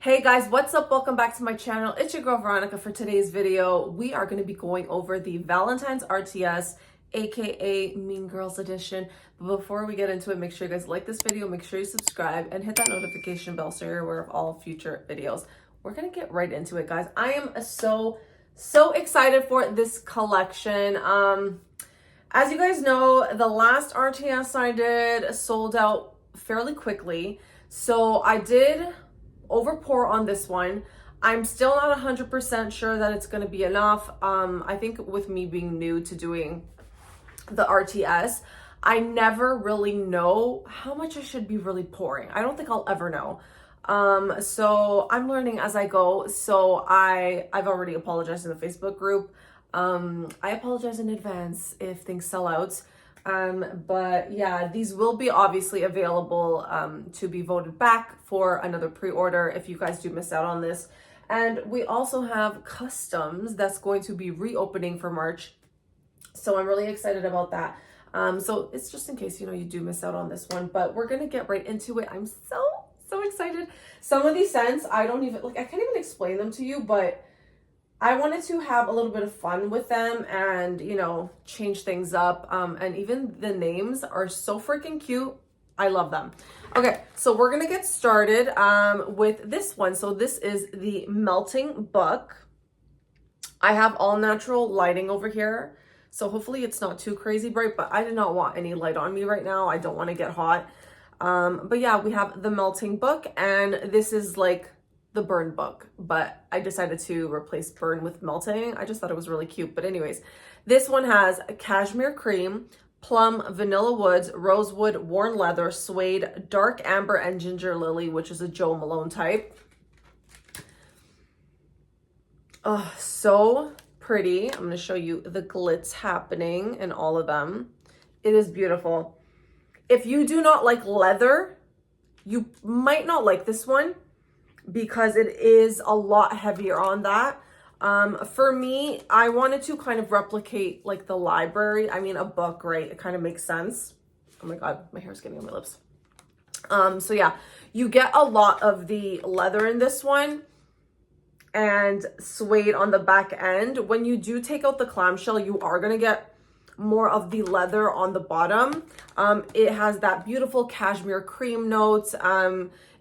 Hey guys, what's up? Welcome back to my channel. It's your girl Veronica. For today's video, we are going to be going over the Valentine's RTS, aka Mean Girls edition. But before we get into it, make sure you guys like this video, make sure you subscribe, and hit that notification bell so you're aware of all future videos. We're going to get right into it, guys. I am so excited for this collection. As you guys know, the last RTS I did sold out fairly quickly. So I did overpour on this one. I'm still not 100% sure that it's going to be enough. I think with me being new to doing the RTS, I never really know how much I should be really pouring. I don't think I'll ever know. So I'm learning as I go. So I've already apologized in the Facebook group. I apologize in advance if things sell out. But yeah, these will be obviously available to be voted back for another pre-order if you guys do miss out on this. And we also have customs that's going to be reopening for March. So I'm really excited about that. So it's just in case, you do miss out on this one, but we're going to get right into it. I'm so excited. Some of these scents, I can't even explain them to you, but I wanted to have a little bit of fun with them and, change things up. And even the names are so freaking cute. I love them. Okay, so we're going to get started with this one. So this is the Melting Book. I have all natural lighting over here. So hopefully it's not too crazy bright, but I do not want any light on me right now. I don't want to get hot. But yeah, we have the Melting Book, and this is like the Burn book, but I decided to replace Burn with Melting. I just thought it was really cute. But anyways, this one has cashmere cream, plum, vanilla woods, rosewood, worn leather, suede, dark amber, and ginger lily, which is a Jo Malone type. Oh, so pretty. I'm going to show you the glitz happening in all of them. It is beautiful. If you do not like leather, you might not like this one, because it is a lot heavier on that. For me, I wanted to kind of replicate like the library. I mean, a book, right? It kind of makes sense. Oh my God, my hair's getting on my lips. So yeah, you get a lot of the leather in this one and suede on the back end. When you do take out the clamshell, you are going to get more of the leather on the bottom. It has that beautiful cashmere cream notes.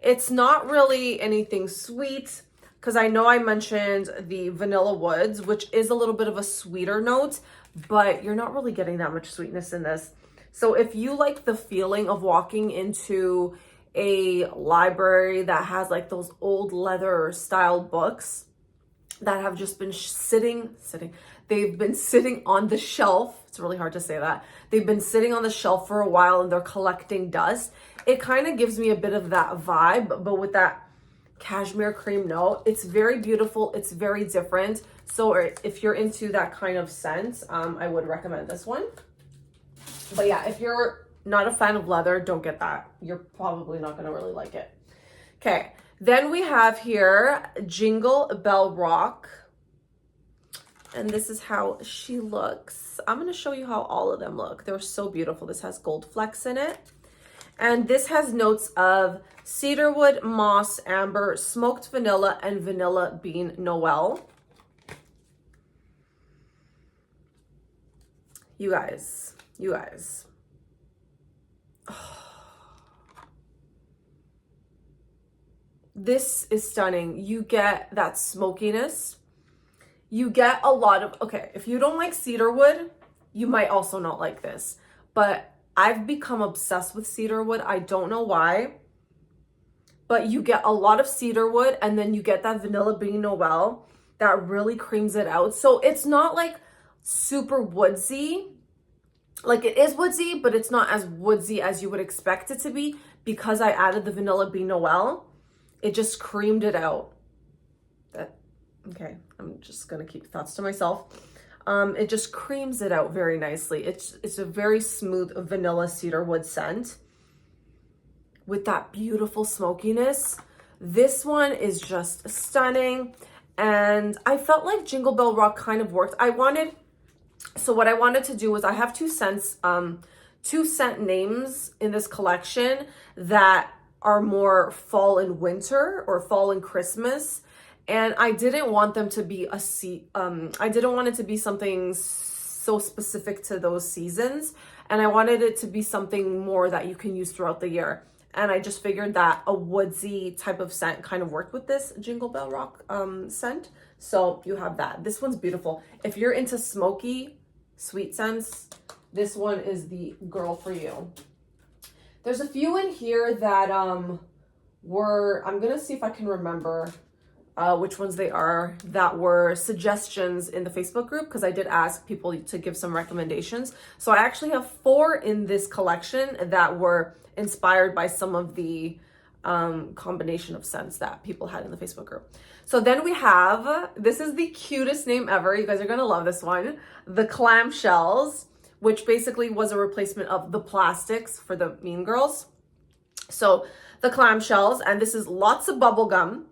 It's not really anything sweet, because I know I mentioned the vanilla woods, which is a little bit of a sweeter note, but you're not really getting that much sweetness in this. So if you like the feeling of walking into a library that has like those old leather styled books that have just been they've been sitting on the shelf. It's really hard to say that. They've been sitting on the shelf for a while and they're collecting dust. It kind of gives me a bit of that vibe, but with that cashmere cream note. It's very beautiful. It's very different. So if you're into that kind of scent, I would recommend this one. But yeah, if you're not a fan of leather, don't get that. You're probably not going to really like it. Okay. Then we have here Jingle Bell Rock. And this is how she looks. I'm going to show you how all of them look. They're so beautiful. This has gold flecks in it. And this has notes of cedarwood, moss, amber, smoked vanilla, and vanilla bean Noel. You guys. Oh. This is stunning. You get that smokiness. You get a lot of, okay, if you don't like cedarwood, you might also not like this. But I've become obsessed with cedarwood. I don't know why. But you get a lot of cedarwood, and then you get that vanilla bean Noel that really creams it out. So it's not like super woodsy. Like, it is woodsy, but it's not as woodsy as you would expect it to be, because I added the vanilla bean Noel. It just creamed it out. Okay, I'm just gonna keep thoughts to myself. It just creams it out very nicely. It's a very smooth vanilla cedarwood scent with that beautiful smokiness. This one is just stunning. And I felt like Jingle Bell Rock kind of worked. So what I wanted to do was, I have two scent names in this collection that are more fall and winter or fall and Christmas. And I didn't want them to be I didn't want it to be something so specific to those seasons. And I wanted it to be something more that you can use throughout the year. And I just figured that a woodsy type of scent kind of worked with this Jingle Bell Rock scent. So you have that. This one's beautiful. If you're into smoky, sweet scents, this one is the girl for you. There's a few in here that were, I'm going to see if I can remember which ones they are, that were suggestions in the Facebook group, because I did ask people to give some recommendations. So I actually have 4 in this collection that were inspired by some of the combination of scents that people had in the Facebook group. So then we have, this is the cutest name ever. You guys are going to love this one. The Clamshells, which basically was a replacement of the plastics for the Mean Girls. So the Clamshells, and this is lots of bubble gum,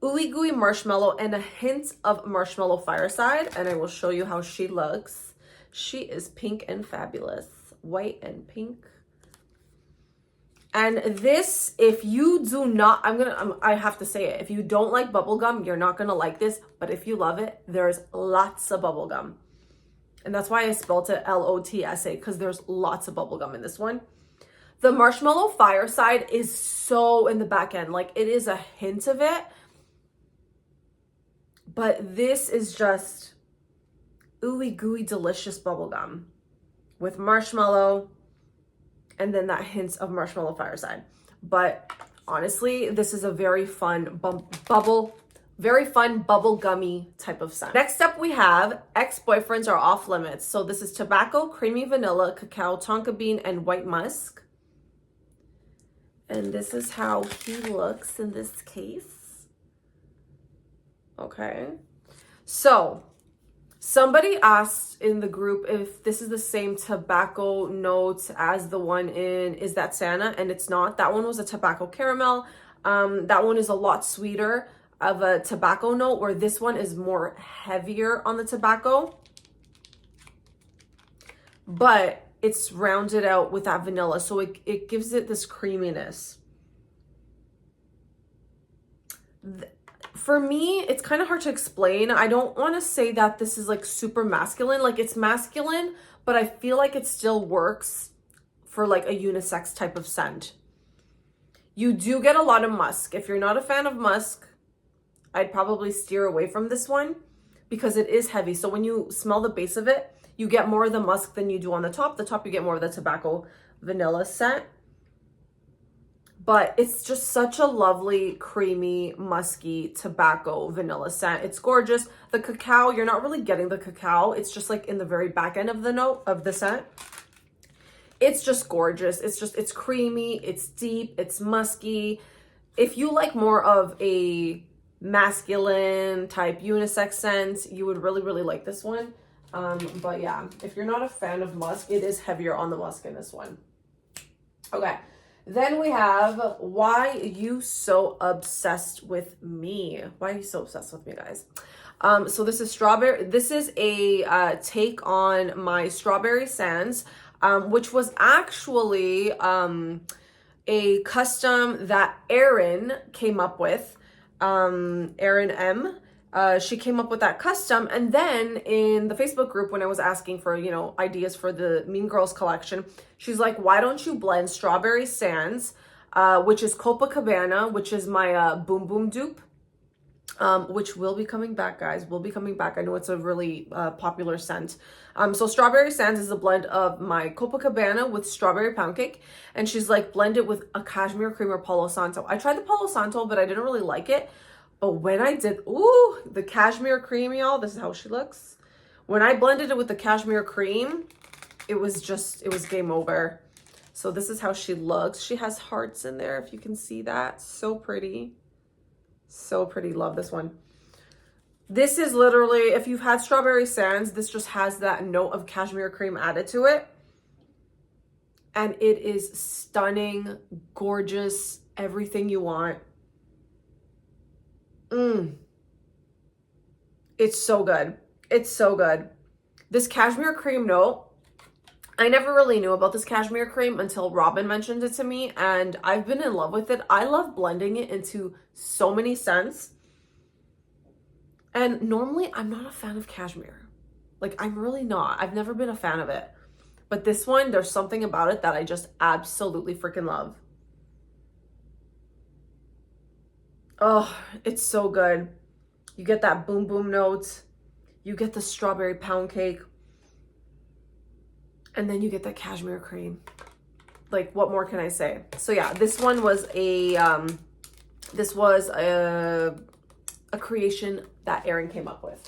ooey gooey marshmallow, and a hint of marshmallow fireside. And I will show you how she looks. She is pink and fabulous, white and pink. And this, if you do not, I have to say it, if you don't like bubblegum, you're not gonna like this, but if you love it, there's lots of bubblegum. And that's why I spelled it L-O-T-S-A, because there's lots of bubblegum in this one. The marshmallow fireside is so in the back end, like it is a hint of it, but this is just ooey gooey delicious bubblegum with marshmallow, and then that hint of marshmallow fireside. But honestly, this is a very fun bubble gummy type of scent. Next up we have Ex-Boyfriends Are Off Limits. So this is tobacco, creamy vanilla, cacao, tonka bean, and white musk. And this is how he looks in this case. Okay. So somebody asked in the group if this is the same tobacco notes as the one in Is That Santa? And it's not. That one was a tobacco caramel. That one is a lot sweeter of a tobacco note, where this one is more heavier on the tobacco. But it's rounded out with that vanilla, so it gives it this creaminess. For me, it's kind of hard to explain. I don't want to say that this is like super masculine. Like it's masculine, but I feel like it still works for like a unisex type of scent. You do get a lot of musk. If you're not a fan of musk, I'd probably steer away from this one because it is heavy. So when you smell the base of it, you get more of the musk than you do on the top. The top, you get more of the tobacco vanilla scent. But it's just such a lovely, creamy, musky tobacco vanilla scent. It's gorgeous. The cacao, you're not really getting the cacao. It's just like in the very back end of the note of the scent. It's just gorgeous. It's creamy, it's deep, it's musky. If you like more of a masculine type unisex scent, you would really, really like this one. But yeah, if you're not a fan of musk, it is heavier on the musk in this one. Okay. Then we have Why You So Obsessed With Me. Why are you so obsessed with me, guys? So this is strawberry. This is a take on my Strawberry Sands, which was actually a custom that Erin came up with. Erin M. She came up with that custom, and then in the Facebook group when I was asking for, you know, ideas for the Mean Girls collection, she's like, why don't you blend Strawberry Sands, which is Copacabana, which is my Boom Boom dupe, which will be coming back, guys, will be coming back. I know it's a really popular scent. So Strawberry Sands is a blend of my Copacabana with Strawberry Pound Cake, and she's like, blend it with a Cashmere Cream or Palo Santo. I tried the Palo Santo, but I didn't really like it. But when I did, ooh, the Cashmere Cream, y'all, this is how she looks. When I blended it with the Cashmere Cream, it was game over. So this is how she looks. She has hearts in there, if you can see that. So pretty. So pretty. Love this one. This is literally, if you've had Strawberry Sands, this just has that note of Cashmere Cream added to it. And it is stunning, gorgeous, everything you want. It's so good. It's so good. This Cashmere Cream note, I never really knew about this cashmere cream until Robin mentioned it to me, and I've been in love with it. I love blending it into so many scents. And normally I'm not a fan of cashmere. Like, I'm really not. I've never been a fan of it. But this one, there's something about it that I just absolutely freaking love. Oh, it's so good. You get that boom boom note. You get the strawberry pound cake. And then you get that cashmere cream. Like, what more can I say? So yeah, this one was a creation that Erin came up with.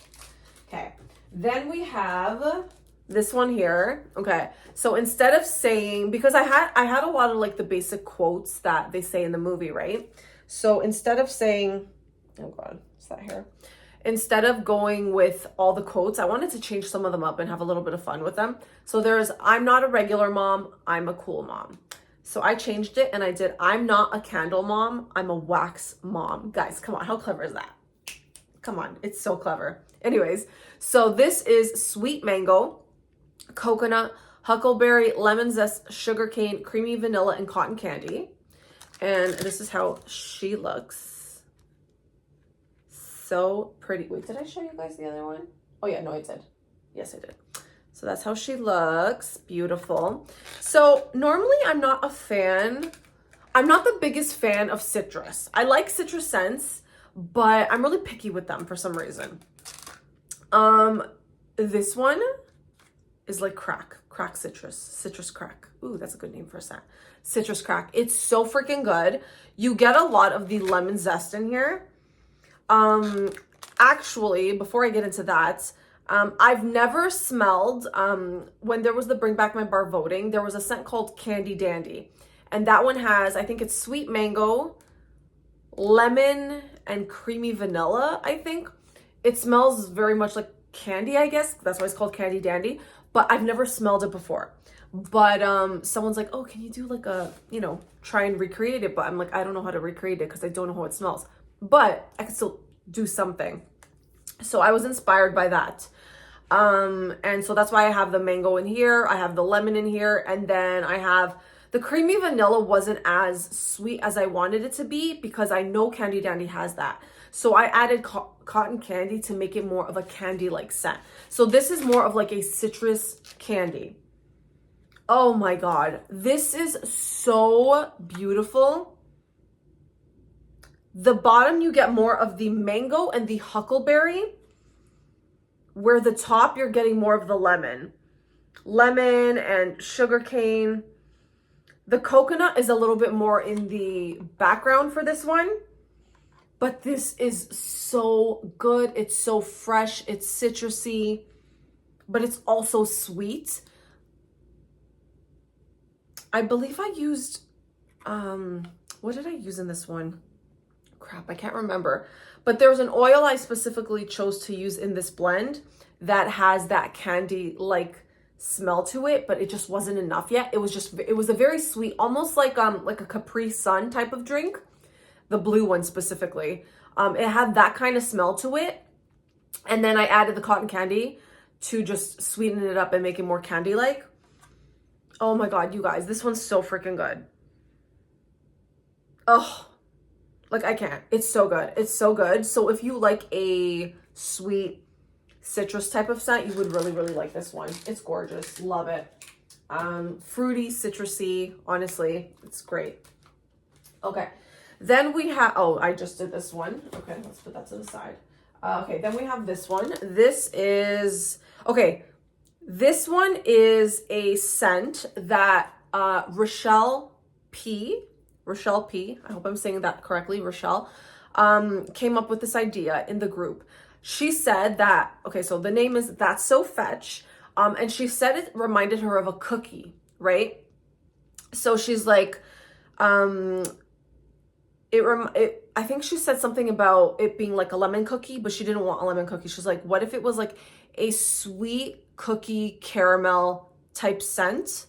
Okay. Then we have this one here. Okay. So instead of saying, because I had a lot of like the basic quotes that they say in the movie, right? So instead of saying, oh God, is that hair? Instead of going with all the quotes, I wanted to change some of them up and have a little bit of fun with them. So there's, I'm not a regular mom, I'm a cool mom. So I changed it and I did, I'm not a candle mom, I'm a wax mom. Guys, come on, how clever is that? Come on, it's so clever. Anyways, so this is sweet mango, coconut, huckleberry, lemon zest, sugarcane, creamy vanilla, and cotton candy. And this is how she looks. So pretty. Wait, did I show you guys the other one? Oh yeah, no, I did. Yes, I did. So that's how she looks. Beautiful. So normally I'm not a fan. I'm not the biggest fan of citrus. I like citrus scents, but I'm really picky with them for some reason. This one is like crack citrus crack. Ooh, that's a good name for a scent. Citrus crack. It's so freaking good. You get a lot of the lemon zest in here. Actually, before I get into that, I've never smelled, when there was the Bring Back My Bar voting, there was a scent called Candy Dandy. And that one has, I think it's sweet mango, lemon, and creamy vanilla, I think. It smells very much like candy, I guess. That's why it's called Candy Dandy. But I've never smelled it before. But someone's like, oh, can you do like a, you know, try and recreate it? But I'm like, I don't know how to recreate it because I don't know how it smells. But I could still do something. So I was inspired by that. And so that's why I have the mango in here. I have the lemon in here. And then I have the creamy vanilla wasn't as sweet as I wanted it to be because I know Candy Dandy has that. So I added cotton candy to make it more of a candy-like scent. So this is more of like a citrus candy. Oh my God. This is so beautiful. The bottom, you get more of the mango and the huckleberry, where the top, you're getting more of the lemon. Lemon and sugarcane. The coconut is a little bit more in the background for this one. But this is so good. It's so fresh. It's citrusy, but it's also sweet. I believe I used, what did I use in this one? Crap, I can't remember. But there's an oil I specifically chose to use in this blend that has that candy-like smell to it, but it just wasn't enough yet. It was a very sweet, almost like a Capri Sun type of drink. The blue one specifically. It had that kind of smell to it. And then I added the cotton candy to just sweeten it up and make it more candy-like. Oh my God, you guys, this one's so freaking good. Oh, like I can't. It's so good. It's so good. So if you like a sweet citrus type of scent, you would really, really like this one. It's gorgeous. Love it. Fruity, citrusy. Honestly, it's great. Okay. Then we have, oh, I just did this one. Okay, let's put that to the side. Okay, then we have this one. This is, okay, this one is a scent that Rochelle P, I hope I'm saying that correctly, Rochelle, came up with this idea in the group. She said that, okay, so the name is That's So Fetch, and she said it reminded her of a cookie, right? So she's like, I think she said something about it being like a lemon cookie, but she didn't want a lemon cookie. She's like, what if it was like a sweet cookie caramel type scent,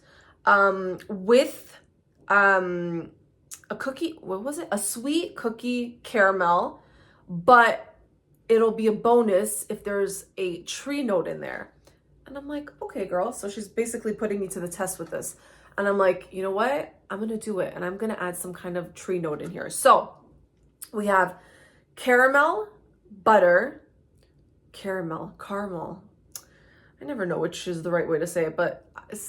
with, a cookie, what was it? A sweet cookie caramel, but it'll be a bonus if there's a tree note in there. And I'm like, okay, girl. So she's basically putting me to the test with this. And I'm like, you know what? I'm going to do it. And I'm going to add some kind of tree note in here. So we have caramel, butter, caramel. I never know which is the right way to say it, but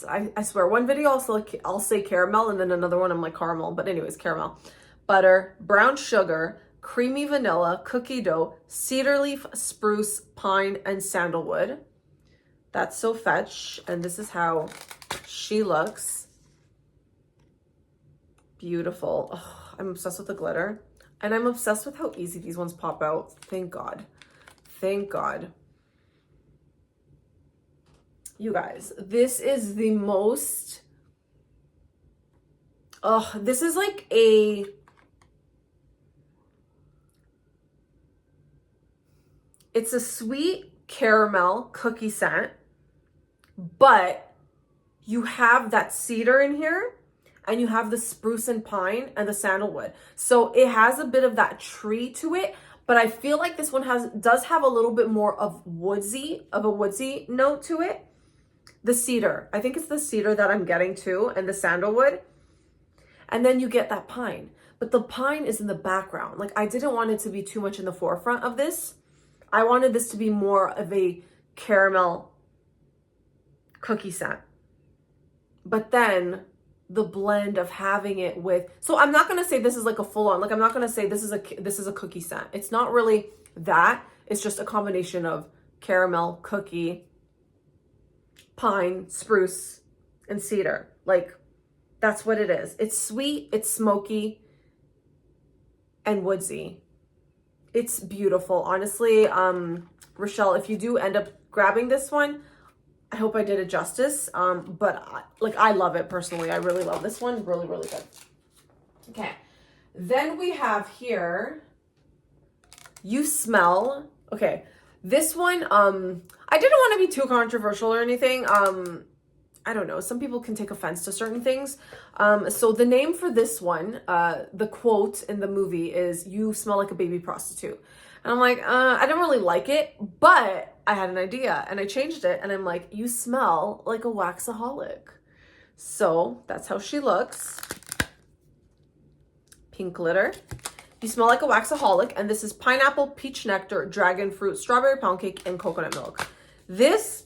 I swear one video I'll say caramel and then another one I'm like caramel. But anyways, caramel, butter, brown sugar, creamy vanilla, cookie dough, cedar leaf, spruce, pine, and sandalwood. That's so fetch. And this is how she looks. Beautiful. Oh, I'm obsessed with the glitter. And I'm obsessed with how easy these ones pop out. Thank God. Thank God. You guys, this is the most... Oh, this is like a... It's a sweet caramel cookie scent, but you have that cedar in here and you have the spruce and pine and the sandalwood. So it has a bit of that tree to it, but I feel like this one does have a little bit more of a woodsy note to it. The cedar, I think it's the cedar that I'm getting too, and the sandalwood. And then you get that pine, but the pine is in the background. Like I didn't want it to be too much in the forefront of this. I wanted this to be more of a caramel cookie scent. But then the blend of having it with, so I'm not going to say this is like a full on, like I'm not going to say this is a cookie scent. It's not really that. It's just a combination of caramel, cookie, pine, spruce, and cedar. Like that's what it is. It's sweet, it's smoky, and woodsy. It's beautiful. Honestly, Rochelle, if you do end up grabbing this one, I hope I did it justice. But I love it personally. I really love this one. Really, really good. Okay. Then we have here, You Smell. Okay. This one, I didn't want to be too controversial or anything. I don't know. Some people can take offense to certain things. So the name for this one, the quote in the movie is, "You smell like a baby prostitute." And I'm like, I don't really like it, but I had an idea and I changed it. And I'm like, "You smell like a waxaholic." So that's how she looks. Pink glitter. You smell like a waxaholic. And this is pineapple, peach nectar, dragon fruit, strawberry pound cake, and coconut milk. This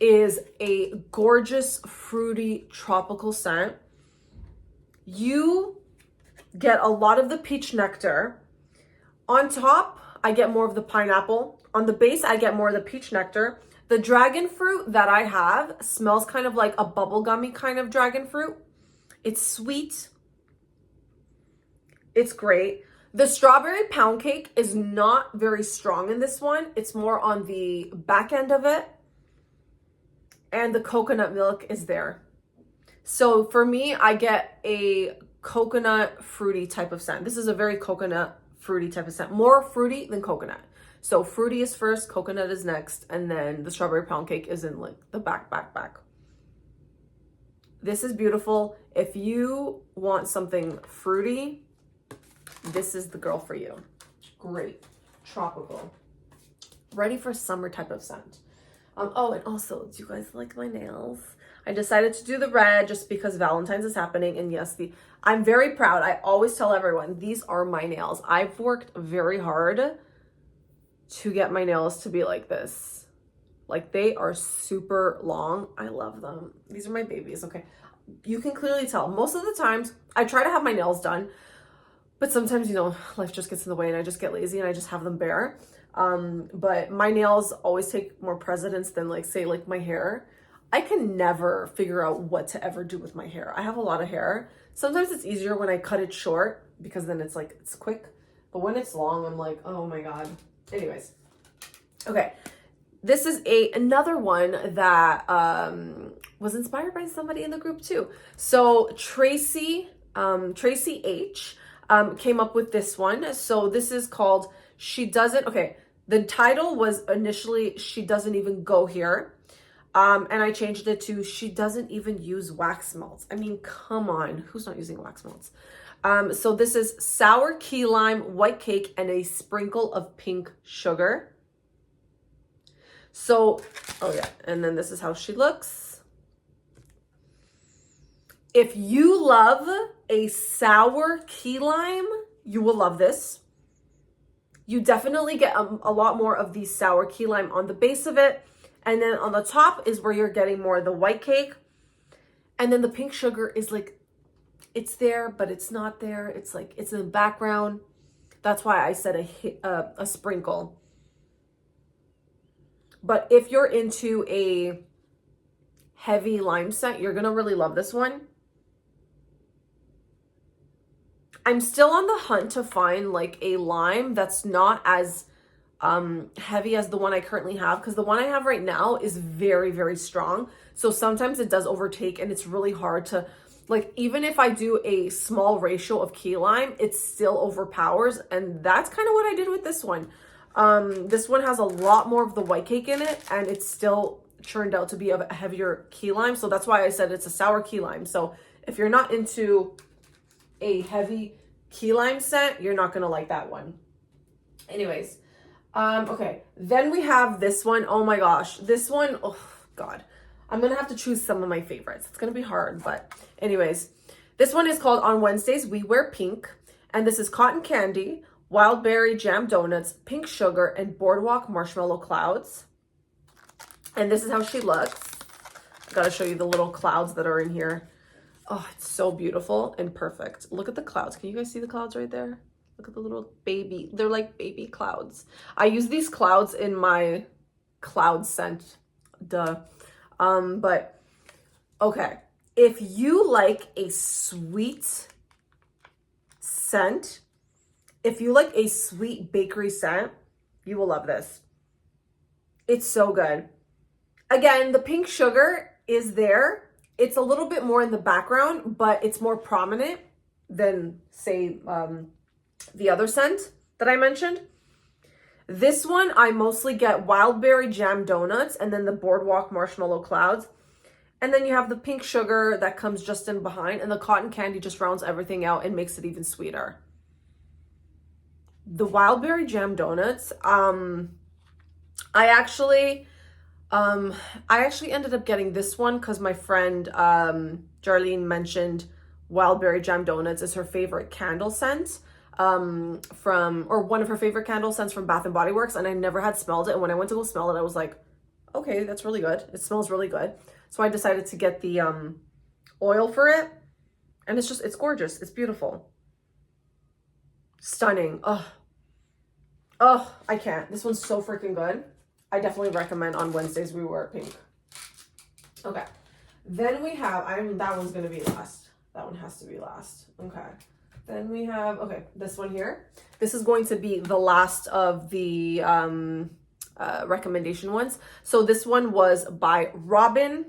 is a gorgeous, fruity, tropical scent. You get a lot of the peach nectar. On top, I get more of the pineapple. On the base, I get more of the peach nectar. The dragon fruit that I have smells kind of like a bubblegummy kind of dragon fruit. It's sweet. It's great. The strawberry pound cake is not very strong in this one. It's more on the back end of it. And the coconut milk is there. So for me, I get a coconut fruity type of scent. This is a very coconut fruity type of scent. More fruity than coconut. So fruity is first, coconut is next, and then the strawberry pound cake is in like the back. This is beautiful. If you want something fruity, this is the girl for you. Great. Tropical. Ready for summer type of scent. Oh, and also, do you guys like my nails? I decided to do the red just because Valentine's is happening. And yes, I'm very proud. I always tell everyone, these are my nails. I've worked very hard to get my nails to be like this. Like, they are super long. I love them. These are my babies, okay? You can clearly tell. Most of the times, I try to have my nails done. But sometimes, you know, life just gets in the way and I just get lazy and I just have them bare. But my nails always take more precedence than like, say, like my hair. I can never figure out what to ever do with my hair. I have a lot of hair. Sometimes it's easier when I cut it short because then it's like, it's quick. But when it's long, I'm like, oh my God. Anyways. Okay. This is another one that was inspired by somebody in the group too. So Tracy H came up with this one. So this is called She Doesn't, okay, the title was initially She Doesn't Even Go Here. And I changed it to She Doesn't Even Use Wax Melts. I mean, come on, who's not using wax melts? So this is sour key lime, white cake, and a sprinkle of pink sugar. So, oh yeah, and then this is how she looks. If you love a sour key lime, you will love this. You definitely get a lot more of the sour key lime on the base of it. And then on the top is where you're getting more of the white cake. And then the pink sugar is like, it's there, but it's not there. It's like, it's in the background. That's why I said a sprinkle. But if you're into a heavy lime scent, you're going to really love this one. I'm still on the hunt to find like a lime that's not as heavy as the one I currently have, because the one I have right now is very, very strong. So sometimes it does overtake and it's really hard to, like, even if I do a small ratio of key lime, it still overpowers. And that's kind of what I did with this one. This one has a lot more of the white cake in it, and it's still turned out to be a heavier key lime. So that's why I said it's a sour key lime. So if you're not into a heavy key lime scent, you're not going to like that one. Anyways, okay. Then we have this one. Oh my gosh. This one, oh God. I'm going to have to choose some of my favorites. It's going to be hard, but anyways, this one is called On Wednesdays We Wear Pink. And this is cotton candy, wild berry jam donuts, pink sugar, and boardwalk marshmallow clouds. And this is how she looks. I got to show you the little clouds that are in here. Oh, it's so beautiful and perfect. Look at the clouds. Can you guys see the clouds right there? Look at the little baby. They're like baby clouds. I use these clouds in my cloud scent. Duh. But okay. If you like a sweet scent, if you like a sweet bakery scent, you will love this. It's so good. Again, the pink sugar is there. It's a little bit more in the background, but it's more prominent than, say, the other scent that I mentioned. This one, I mostly get wild berry jam donuts and then the boardwalk marshmallow clouds. And then you have the pink sugar that comes just in behind, and the cotton candy just rounds everything out and makes it even sweeter. The wild berry jam donuts, I actually ended up getting this one because my friend Jarlene mentioned wild berry jam donuts is her favorite candle scent or one of her favorite candle scents from Bath and Body Works, and I never had smelled it. And when I went to go smell it, I was like, okay, that's really good. It smells really good. So I decided to get the oil for it, and it's gorgeous. It's beautiful. Stunning. Oh, I can't. This one's so freaking good. I definitely recommend On Wednesdays We Wear Pink. Okay. Then we have, that one's going to be last. That one has to be last. Okay. Then we have, okay, this one here. This is going to be the last of the recommendation ones. So this one was by Robin.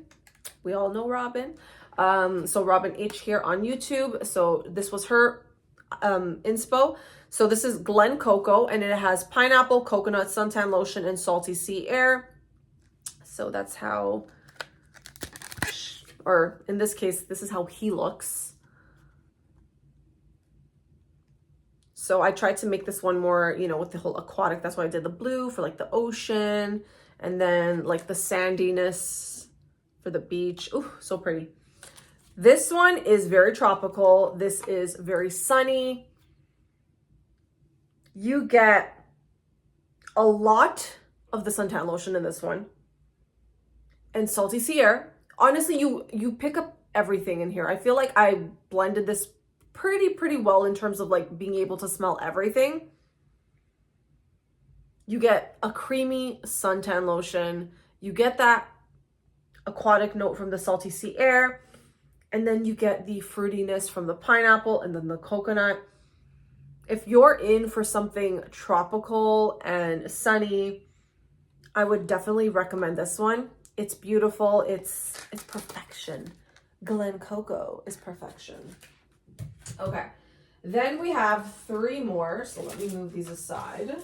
We all know Robin. So Robin H here on YouTube. So this was her inspo. So this is Glen Coco, and it has pineapple, coconut, suntan lotion, and salty sea air. So that's how, or in this case, this is how he looks. So I tried to make this one more, you know, with the whole aquatic. That's why I did the blue for like the ocean, and then like the sandiness for the beach. Ooh, so pretty. This one is very tropical. This is very sunny. You get a lot of the suntan lotion in this one, and salty sea air. Honestly, you pick up everything in here. I feel like I blended this pretty well in terms of like being able to smell everything. You get a creamy suntan lotion. You get that aquatic note from the salty sea air, and then you get the fruitiness from the pineapple and then the coconut. If you're in for something tropical and sunny, I would definitely recommend this one. It's beautiful. It's perfection. Glen Coco is perfection. Okay. Then we have 3 more. So let me move these aside.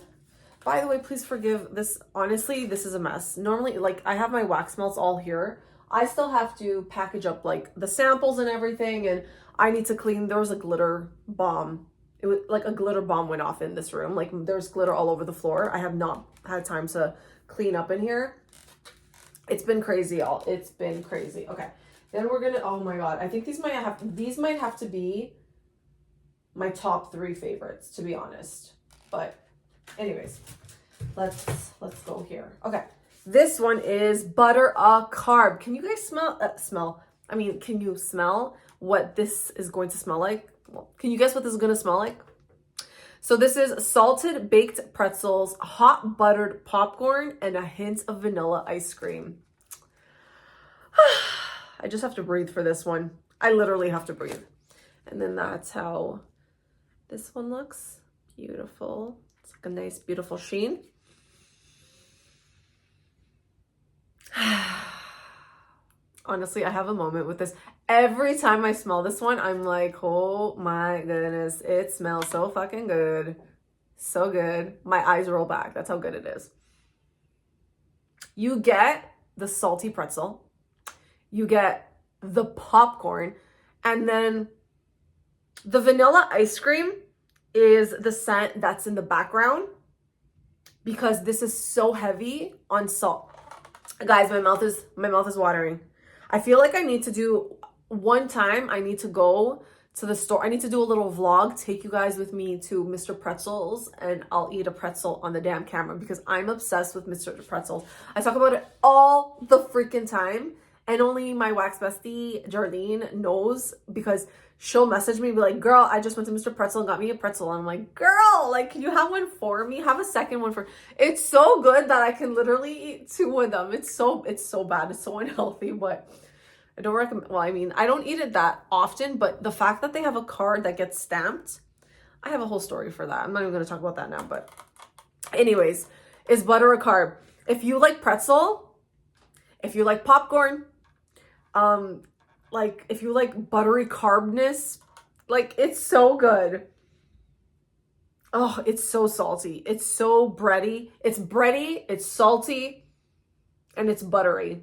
By the way, please forgive this. Honestly, this is a mess. Normally, like, I have my wax melts all here. I still have to package up like the samples and everything, and I need to clean. There was a glitter bomb. It was like a glitter bomb went off in this room. Like, there's glitter all over the floor. I have not had time to clean up in here. It's been crazy, y'all. It's been crazy. Okay. Then we're gonna, oh my God. I think these might have to be my top 3 favorites, to be honest. But anyways, let's go here. Okay. This one is butter a carb. Can you guys smell? I mean, can you smell what this is going to smell like? Well, can you guess what this is going to smell like? So this is salted baked pretzels, hot buttered popcorn, and a hint of vanilla ice cream. I just have to breathe for this one. I literally have to breathe. And then that's how this one looks. Beautiful. It's like a nice, beautiful sheen. Honestly, I have a moment with this. Every time I smell this one, I'm like, oh my goodness, it smells so fucking good. So good. My eyes roll back. That's how good it is. You get the salty pretzel. You get the popcorn. And then the vanilla ice cream is the scent that's in the background because this is so heavy on salt. Guys, my mouth is watering. I feel like I need to do one time. I need to go to the store. I need to do a little vlog, take you guys with me to Mr. Pretzels, and I'll eat a pretzel on the damn camera because I'm obsessed with Mr. Pretzels. I talk about it all the freaking time, and only my wax bestie, Jardine, knows because she'll message me and be like, girl, I just went to Mr. Pretzel and got me a pretzel. And I'm like, girl, like, can you have one for me? Have a second one for... It's so good that I can literally eat 2 of them. It's so bad. It's so unhealthy, but I don't recommend... Well, I mean, I don't eat it that often, but the fact that they have a card that gets stamped, I have a whole story for that. I'm not even going to talk about that now, but anyways, is butter a carb? If you like pretzel, if you like popcorn, like if you like buttery carbness, like it's so good. Oh, it's so salty. It's so bready. It's bready, it's salty, and it's buttery.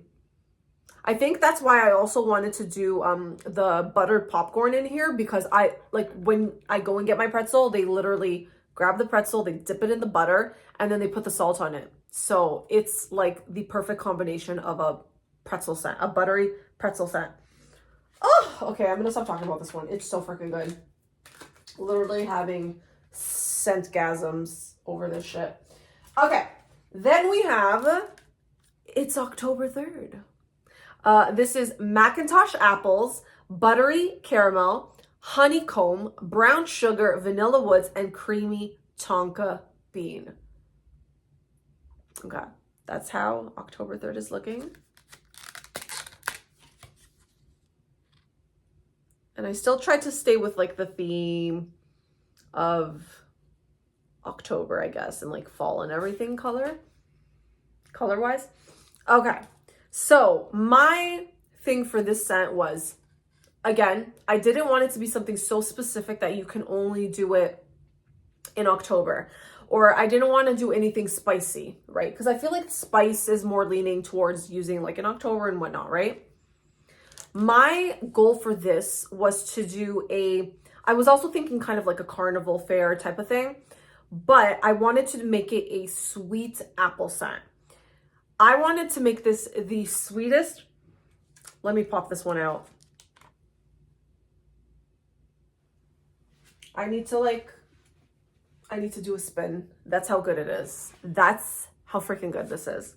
I think that's why I also wanted to do the buttered popcorn in here because I like when I go and get my pretzel, they literally grab the pretzel, they dip it in the butter, and then they put the salt on it. So it's like the perfect combination of a pretzel scent, a buttery pretzel scent. Oh, okay, I'm gonna stop talking about this one. It's so freaking good. Literally having scentgasms over this shit. Okay, then we have, it's October 3rd. This is Macintosh apples, buttery caramel, honeycomb, brown sugar, vanilla woods, and creamy tonka bean. Okay, that's how October 3rd is looking. And I still tried to stay with like the theme of October, I guess, and like fall and everything color-wise. Okay, so my thing for this scent was, again, I didn't want it to be something so specific that you can only do it in October. Or I didn't want to do anything spicy, right? Because I feel like spice is more leaning towards using like in October and whatnot, right? My goal for this was to do I was also thinking kind of like a carnival fair type of thing, but I wanted to make it a sweet apple scent. I wanted to make this the sweetest. Let me pop this one out. I need to do a spin. That's how good it is. That's how freaking good this is.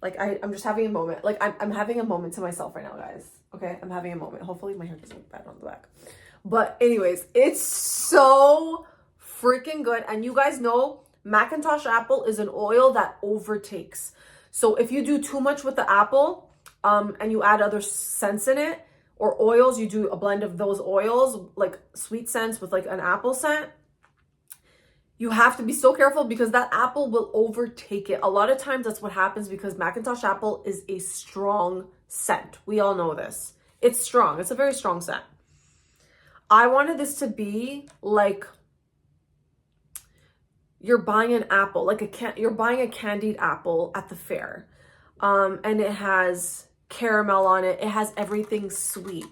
Like, I'm just having a moment. Like, I'm having a moment to myself right now, guys. Okay? I'm having a moment. Hopefully my hair doesn't look bad on the back. But anyways, it's so freaking good. And you guys know Macintosh apple is an oil that overtakes. So if you do too much with the apple, and you add other scents in it, or oils, you do a blend of those oils, like sweet scents with like an apple scent, you have to be so careful because that apple will overtake it. A lot of times that's what happens because Macintosh apple is a strong scent. We all know this. It's strong. It's a very strong scent. I wanted this to be like you're buying an apple, like you're buying a candied apple at the fair. And it has caramel on it. It has everything sweet.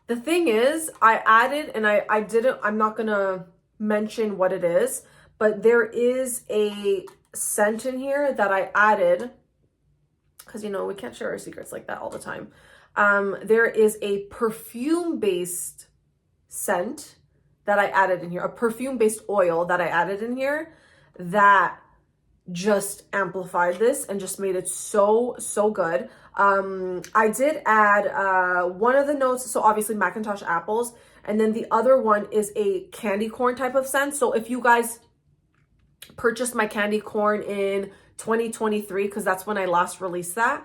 The thing is, I added, and I'm not going to mention what it is, but there is a scent in here that I added, because, you know, we can't share our secrets like that all the time. There is a perfume-based scent that I added in here, a perfume-based oil that I added in here that just amplified this and just made it so good. I did add one of the notes, so obviously Macintosh apples, and then the other one is a candy corn type of scent. So if you guys purchased my candy corn in 2023, because that's when I last released that,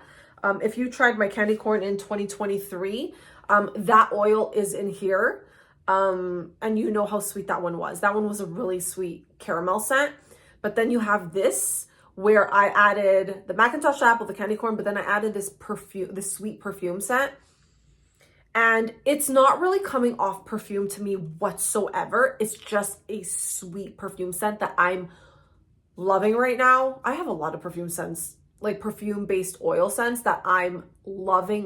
if you tried my candy corn in 2023, that oil is in here, and you know how sweet that one was. That one was a really sweet caramel scent. But then you have this where I added the Macintosh apple, the candy corn, but then I added this perfume, this sweet perfume scent. And it's not really coming off perfume to me whatsoever. It's just a sweet perfume scent that I'm loving right now. I have a lot of perfume scents, like perfume-based oil scents that I'm loving.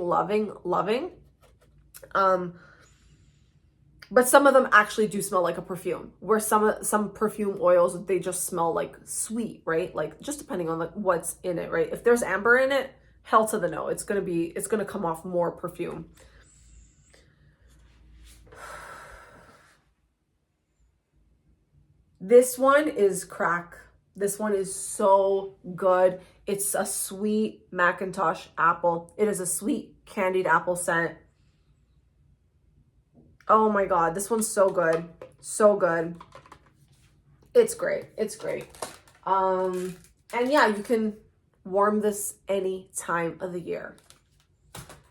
But some of them actually do smell like a perfume, where some perfume oils, they just smell like sweet, right? Like just depending on like what's in it, right? If there's amber in it, hell to the no. It's gonna come off more perfume. This one is crack. This one is so good. It's a sweet Macintosh apple. It is a sweet candied apple scent. Oh my God, this one's so good. So good. It's great. It's great. And yeah, you can warm this any time of the year.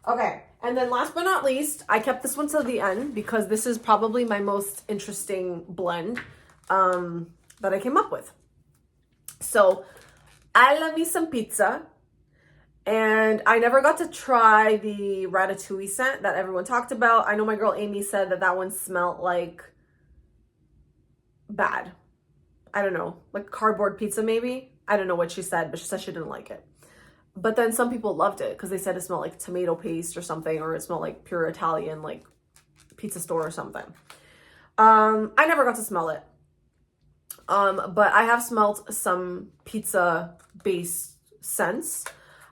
Okay, and then last but not least, I kept this one till the end because this is probably my most interesting blend that I came up with. So I love me some pizza. And I never got to try the ratatouille scent that everyone talked about. I know my girl Amy said that one smelled like bad. I don't know, like cardboard pizza maybe. I don't know what she said, but she said she didn't like it. But then some people loved it because they said it smelled like tomato paste or something, or it smelled like pure Italian, like pizza store or something. I never got to smell it. But I have smelled some pizza-based scents.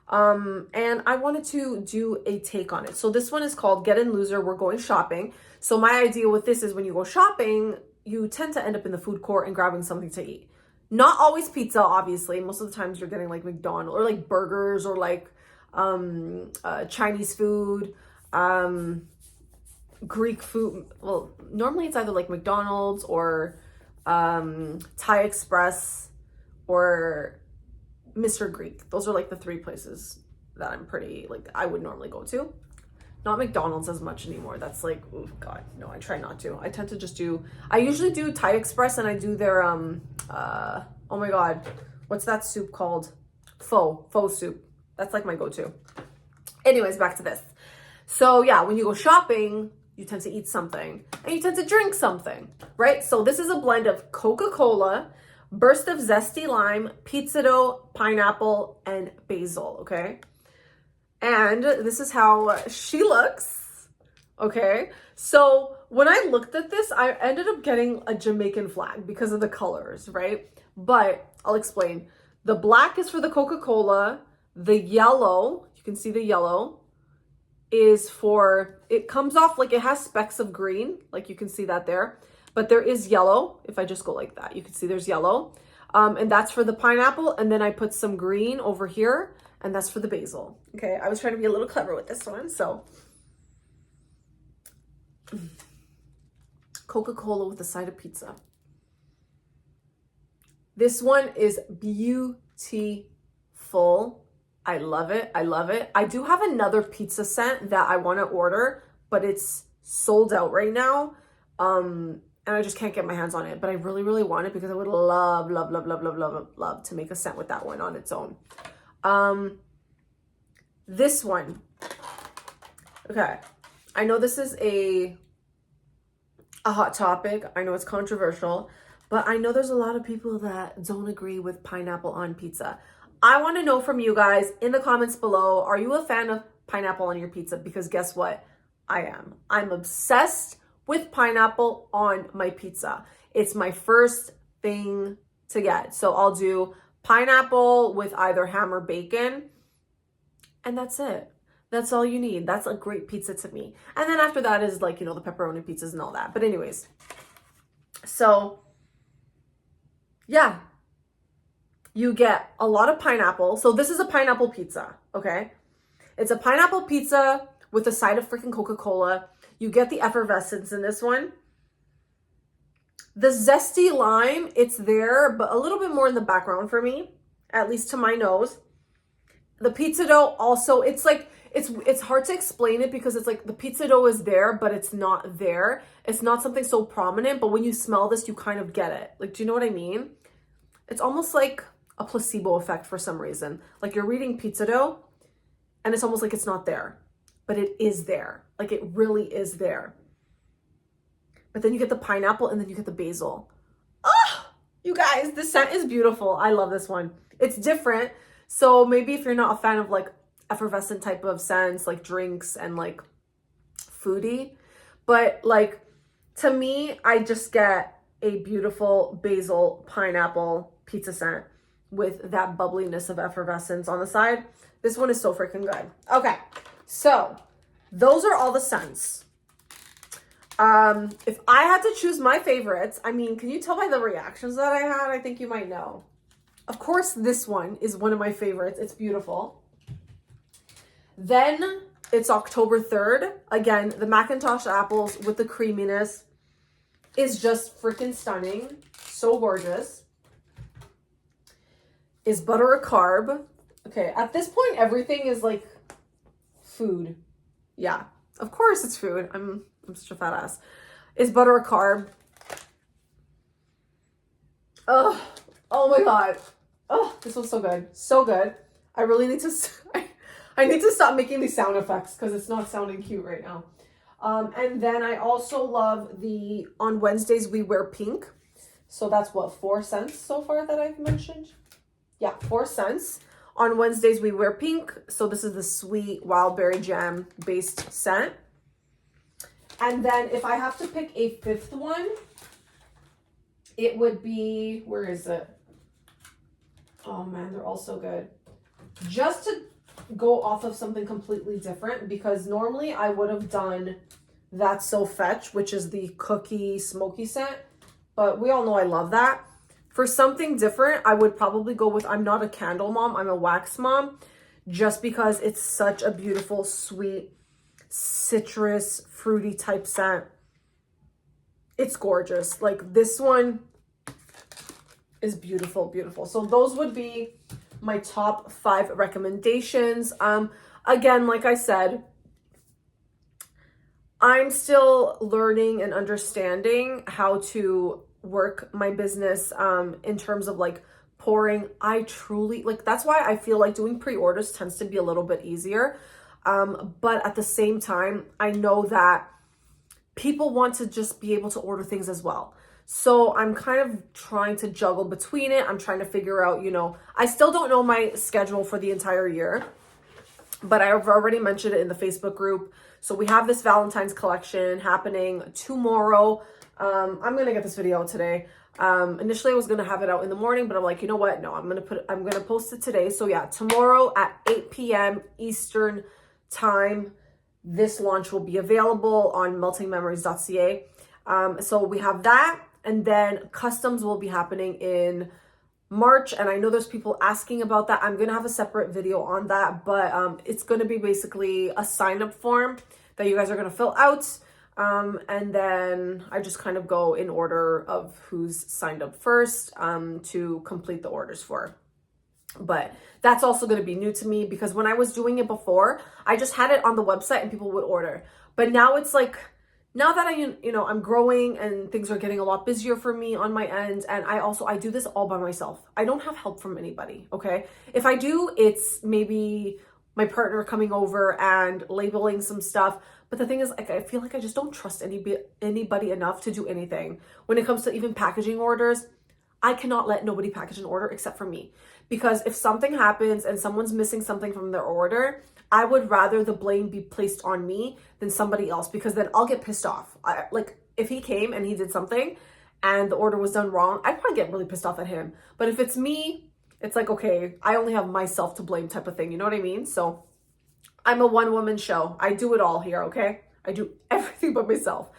And I wanted to do a take on it. So this one is called Get In Loser, We're Going Shopping. So my idea with this is when you go shopping, you tend to end up in the food court and grabbing something to eat. Not always pizza, obviously. Most of the times you're getting like McDonald's or like burgers or like Chinese food, Greek food. Well, normally it's either like McDonald's or Thai Express or Mr. Greek. Those are like the three places that I'm pretty, like, I would normally go to. Not McDonald's as much anymore. That's like, oh God, no, I try not to. I tend to just I usually do Thai Express, and I do their, oh my God, what's that soup called? Pho soup. That's like my go-to. Anyways, back to this. So yeah, when you go shopping, you tend to eat something and you tend to drink something, right? So this is a blend of Coca-Cola, burst of zesty lime, pizza dough, pineapple, and basil, okay? And this is how she looks, okay? So when I looked at this, I ended up getting a Jamaican flag because of the colors, right? But I'll explain. The black is for the Coca-Cola. The yellow, you can see the yellow, is for, it comes off like it has specks of green, like you can see that there. But there is yellow. If I just go like that, you can see there's yellow. And that's for the pineapple. And then I put some green over here, and that's for the basil. Okay, I was trying to be a little clever with this one. So Coca-Cola with a side of pizza. This one is beautiful. I love it. I love it. I do have another pizza scent that I want to order, but it's sold out right now. And I just can't get my hands on it, but I really, really want it because I would love to make a scent with that one on its own. This one. Okay. I know this is a hot topic. I know it's controversial, but I know there's a lot of people that don't agree with pineapple on pizza. I want to know from you guys in the comments below, are you a fan of pineapple on your pizza? Because guess what? I am. I'm obsessed with pineapple on my pizza. It's my first thing to get. So I'll do pineapple with either ham or bacon, and that's it. That's all you need. That's a great pizza to me. And then after that is like, you know, the pepperoni pizzas and all that. But anyways, so yeah, you get a lot of pineapple. So this is a pineapple pizza, okay? It's a pineapple pizza with a side of freaking Coca-Cola. You get the effervescence in this one. The zesty lime, it's there, but a little bit more in the background for me, at least to my nose. The pizza dough also, it's like, it's hard to explain it because it's like the pizza dough is there, but it's not there. It's not something so prominent, but when you smell this, you kind of get it. Like, do you know what I mean? It's almost like a placebo effect for some reason. Like you're reading pizza dough and it's almost like it's not there, but it is there. Like it really is there. But then you get the pineapple and then you get the basil. Oh, you guys, the scent is beautiful. I love this one. It's different. So maybe if you're not a fan of like effervescent type of scents, like drinks and like foodie, but like to me, I just get a beautiful basil pineapple pizza scent with that bubbliness of effervescence on the side. This one is so freaking good. Okay, so those are all the scents. If I had to choose my favorites, I mean, can you tell by the reactions that I had? I think you might know. Of course, this one is one of my favorites. It's beautiful. Then it's October 3rd. Again, the Macintosh apples with the creaminess is just freaking stunning. So gorgeous. Is butter a carb? Okay, at this point, everything is like food. Yeah, of course it's food. I'm such a fat ass. Is butter a carb? Oh my God. Oh, this one's so good. So good. I really need to, I need to stop making these sound effects because it's not sounding cute right now. And then I also love the, on Wednesdays we wear pink. So that's what, 4 cents so far that I've mentioned? Yeah, 4 cents. On Wednesdays we wear pink. So this is the sweet wild berry jam based scent. And then if I have to pick a 5th one, it would be, where is it? Oh man, they're all so good. Just to go off of something completely different, because normally I would have done That's So Fetch, which is the cookie smoky scent, but we all know I love that. For something different, I would probably go with, I'm not a candle mom, I'm a wax mom, just because it's such a beautiful, sweet, citrus, fruity type scent. It's gorgeous. Like this one is beautiful, beautiful. So those would be my top 5 recommendations. Again, like I said, I'm still learning and understanding how to work my business in terms of like pouring. I truly like, that's why I feel like doing pre-orders tends to be a little bit easier. But at the same time, I know that people want to just be able to order things as well. So I'm kind of trying to juggle between it. I'm trying to figure out, you know, I still don't know my schedule for the entire year, but I've already mentioned it in the Facebook group. So we have this Valentine's collection happening tomorrow. I'm going to get this video out today. Initially I was going to have it out in the morning, but I'm like, you know what? No, I'm going to post it today. So yeah, tomorrow at 8 p.m. Eastern time, this launch will be available on meltingmemories.ca. So we have that, and then customs will be happening in March. And I know there's people asking about that. I'm going to have a separate video on that, but it's going to be basically a sign-up form that you guys are going to fill out. And then I just kind of go in order of who's signed up first to complete the orders for. But that's also going to be new to me, because when I was doing it before, I just had it on the website and people would order. But now it's like, now that I'm growing and things are getting a lot busier for me on my end. And I do this all by myself. I don't have help from anybody. Okay. If I do, it's maybe my partner coming over and labeling some stuff. But the thing is, like, I feel like I just don't trust anybody enough to do anything. When it comes to even packaging orders, I cannot let nobody package an order except for me. Because if something happens and someone's missing something from their order, I would rather the blame be placed on me than somebody else, because then I'll get pissed off. Like if he came and he did something and the order was done wrong, I'd probably get really pissed off at him. But if it's me, it's like, okay, I only have myself to blame type of thing. You know what I mean? So I'm a one-woman show. I do it all here, okay? I do everything but myself.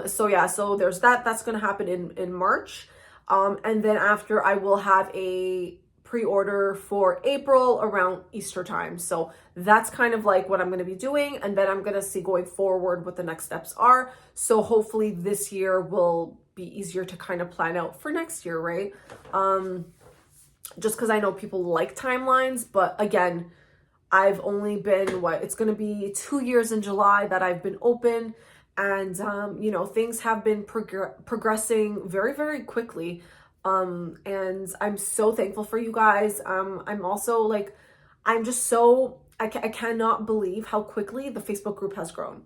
So yeah, so there's that. That's going to happen in March. And then after, I will have a pre-order for April around Easter time. So that's kind of like what I'm going to be doing. And then I'm going to see going forward what the next steps are. So hopefully this year will be easier to kind of plan out for next year, right? Just because I know people like timelines, but again, I've only been, it's going to be 2 years in July that I've been open. And, you know, things have been progressing very, very quickly. And I'm so thankful for you guys. I'm also like, I'm just so, I cannot believe how quickly the Facebook group has grown.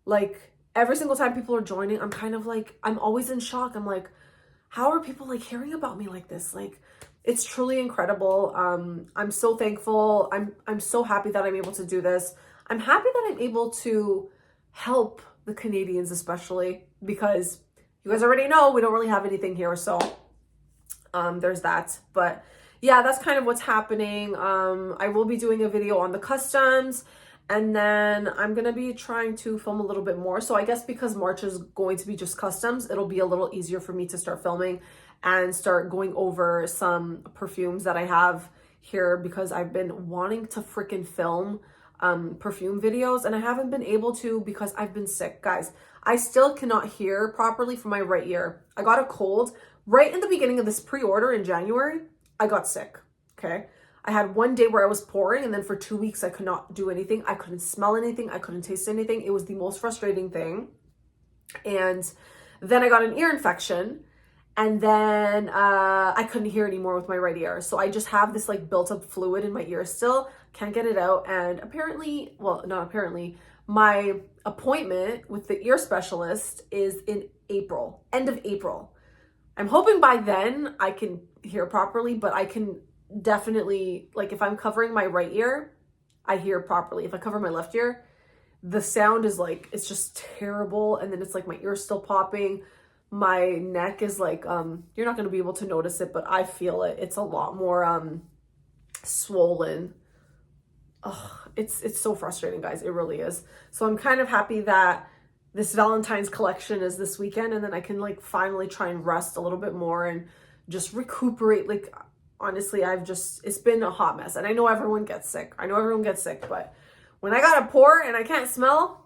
Like every single time people are joining, I'm kind of like, I'm always in shock. I'm like, how are people like hearing about me like this? Like, it's truly incredible. I'm so thankful. I'm so happy that I'm able to do this. I'm happy that I'm able to help the Canadians, especially because you guys already know we don't really have anything here. So there's that. But yeah, that's kind of what's happening. I will be doing a video on the customs, and then I'm going to be trying to film a little bit more. So I guess because March is going to be just customs, it'll be a little easier for me to start filming and start going over some perfumes that I have here, because I've been wanting to freaking film perfume videos and I haven't been able to because I've been sick. Guys, I still cannot hear properly from my right ear. I got a cold right in the beginning of this pre-order in January. I got sick, okay? I had one day where I was pouring, and then for 2 weeks I could not do anything. I couldn't smell anything. I couldn't taste anything. It was the most frustrating thing. And then I got an ear infection, and then I couldn't hear anymore with my right ear. So I just have this like built up fluid in my ear still, can't get it out. And apparently, well, not apparently, my appointment with the ear specialist is in April, end of April. I'm hoping by then I can hear properly, but I can definitely, like if I'm covering my right ear, I hear properly. If I cover my left ear, the sound is like, it's just terrible. And then it's like my ear's still popping. My neck is like, you're not going to be able to notice it, but I feel it. It's a lot more swollen. Oh, it's so frustrating, guys. It really is. So I'm kind of happy that this Valentine's collection is this weekend, and then I can like finally try and rest a little bit more and just recuperate. Like, honestly, it's been a hot mess, and I know everyone gets sick. But when I got a pour and I can't smell,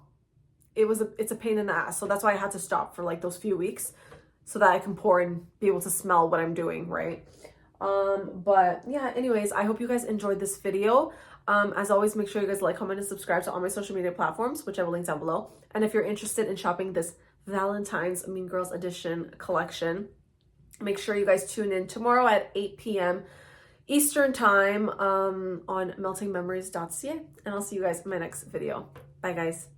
it's a pain in the ass. So that's why I had to stop for like those few weeks so that I can pour and be able to smell what I'm doing, right? But yeah, anyways, I hope you guys enjoyed this video. As always, make sure you guys like, comment, and subscribe to all my social media platforms, which I will link down below. And if you're interested in shopping this Valentine's Mean Girls Edition collection, make sure you guys tune in tomorrow at 8 p.m. Eastern time on meltingmemories.ca. And I'll see you guys in my next video. Bye, guys.